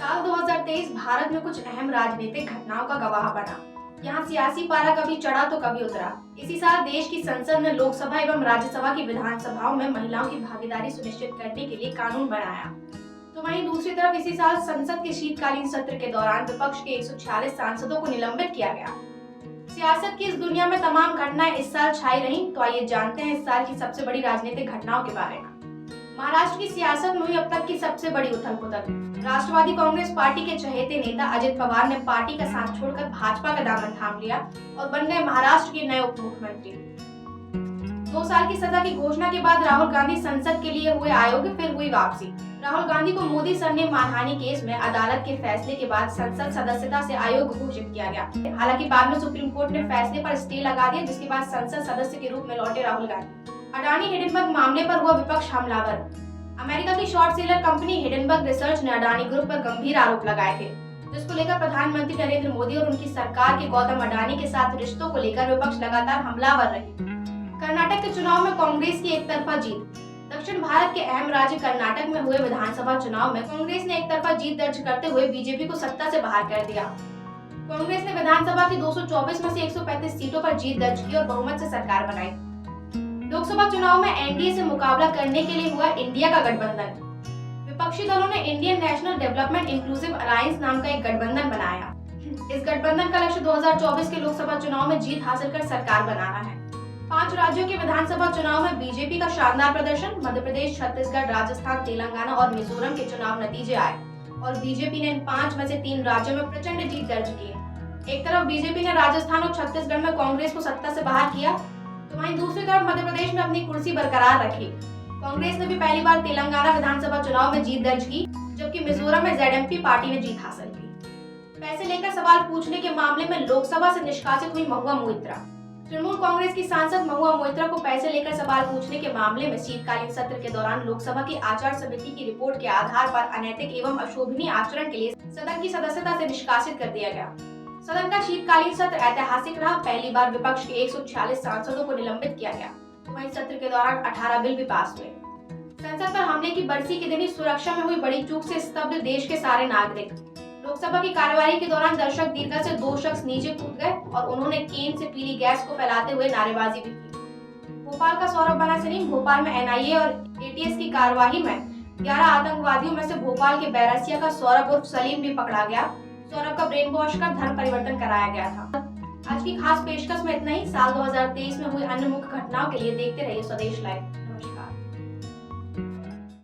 साल 2023 भारत में कुछ अहम राजनीतिक घटनाओं का गवाह बना। यहाँ सियासी पारा कभी चढ़ा तो कभी उतरा। इसी साल देश की संसद ने लोकसभा एवं राज्यसभा की विधानसभाओं में महिलाओं की भागीदारी सुनिश्चित करने के लिए कानून बनाया। तो वहीं दूसरी तरफ इसी साल संसद के शीतकालीन सत्र के दौरान विपक्ष के 146 सांसदों को निलंबित किया गया। सियासत की इस दुनिया में तमाम घटनाएं इस साल छाई रहीं। तो आइए जानते हैं इस साल की सबसे बड़ी राजनीतिक घटनाओं के बारे में। महाराष्ट्र की सियासत में हुई अब तक की सबसे बड़ी उथल पुथल। राष्ट्रवादी कांग्रेस पार्टी के चहेते नेता अजित पवार ने पार्टी का साथ छोड़कर भाजपा का दामन थाम लिया और बन गए महाराष्ट्र के नए उप मुख्यमंत्री। 2 साल की सजा की घोषणा के बाद राहुल गांधी संसद के लिए हुए अयोग्य, फिर हुई वापसी। राहुल गांधी को मोदी सरनेम मानहानि केस में अदालत के फैसले के बाद संसद सदस्यता से अयोग्य घोषित किया गया। हालांकि बाद में सुप्रीम कोर्ट ने फैसले पर स्टे लगा दिया, जिसके बाद संसद सदस्य के रूप में लौटे राहुल गांधी। अडानी हिंडनबर्ग मामले पर हुआ विपक्ष हमलावर। अमेरिका की short seller company Hindenburg research ने अडानी ग्रुप पर गंभीर आरोप लगाए थे, जिसको लेकर प्रधानमंत्री नरेंद्र मोदी और उनकी सरकार के गौतम अडानी के साथ रिश्तों को लेकर विपक्ष लगातार हमलावर रही। कर्नाटक के चुनाव में कांग्रेस की एकतरफा जीत। दक्षिण भारत के अहम राज्य कर्नाटक में हुए विधानसभा चुनाव में कांग्रेस ने एकतरफा जीत दर्ज करते हुए बीजेपी को सत्ता से बाहर कर दिया। कांग्रेस ने विधानसभा की 224 में से 135 सीटों पर जीत दर्ज की और बहुमत से सरकार बनाई। लोकसभा चुनाव में एनडीए से मुकाबला करने के लिए हुआ इंडिया का गठबंधन। विपक्षी दलों ने Indian national development inclusive alliance नाम का एक गठबंधन बनाया। इस गठबंधन का लक्ष्य 2024 के लोकसभा चुनाव में जीत हासिल कर सरकार बनाना है। 5 राज्यों के विधानसभा चुनाव में बीजेपी का शानदार प्रदर्शन। मध्य प्रदेश, छत्तीसगढ़, राजस्थान, तेलंगाना और मिजोरम के चुनाव नतीजे आए और बीजेपी ने इन 5 में से 3 राज्यों में प्रचंड जीत दर्ज की। एक तरफ बीजेपी ने राजस्थान और छत्तीसगढ़ में कांग्रेस को सत्ता से बाहर किया, तो वहीं दूसरी तरफ मध्य प्रदेश में अपनी कुर्सी बरकरार रखी। कांग्रेस ने भी पहली बार तेलंगाना विधानसभा चुनाव में जीत दर्ज की, जबकि मिजोरम में जेडएमपी पार्टी ने जीत हासिल की। पैसे लेकर सवाल पूछने के मामले में लोकसभा से निष्कासित हुई महुआ मोइत्रा। तृणमूल कांग्रेस की सांसद महुआ मोइत्रा को पैसे लेकर सवाल पूछने के मामले में शीतकालीन सत्र के दौरान लोकसभा की आचार समिति की रिपोर्ट के आधार पर अनैतिक एवं अशोभनीय आचरण के लिए सदन की सदस्यता से निष्कासित कर दिया गया। सदन का शीतकालीन सत्र ऐतिहासिक रहा। पहली बार विपक्ष के 146 सांसदों को निलंबित किया गया। वहीं सत्र के दौरान 18 बिल भी पास हुए। संसद पर हमले की बरसी के दिन ही सुरक्षा में हुई बड़ी चूक से स्तब्ध देश के सारे नागरिक। लोकसभा की कार्यवाही के दौरान दर्शक दीर्घा से 2 शख्स नीचे कूद गए और उन्होंने केन से पीली गैस को फैलाते हुए नारेबाजी भी की। भोपाल का सौरभ बना सलीम। भोपाल में एनआईए और एटीएस की कार्यवाही में 11 आतंकवादियों में से भोपाल के बैरसिया का सौरभ उर्फ सलीम भी पकड़ा गया। सौरभ का ब्रेन वॉश कर धर्म परिवर्तन कराया गया था। आज की खास पेशकश में इतना ही। साल 2023 में हुई अन्य मुख्य घटनाओं के लिए देखते रहिए स्वदेश लाइव।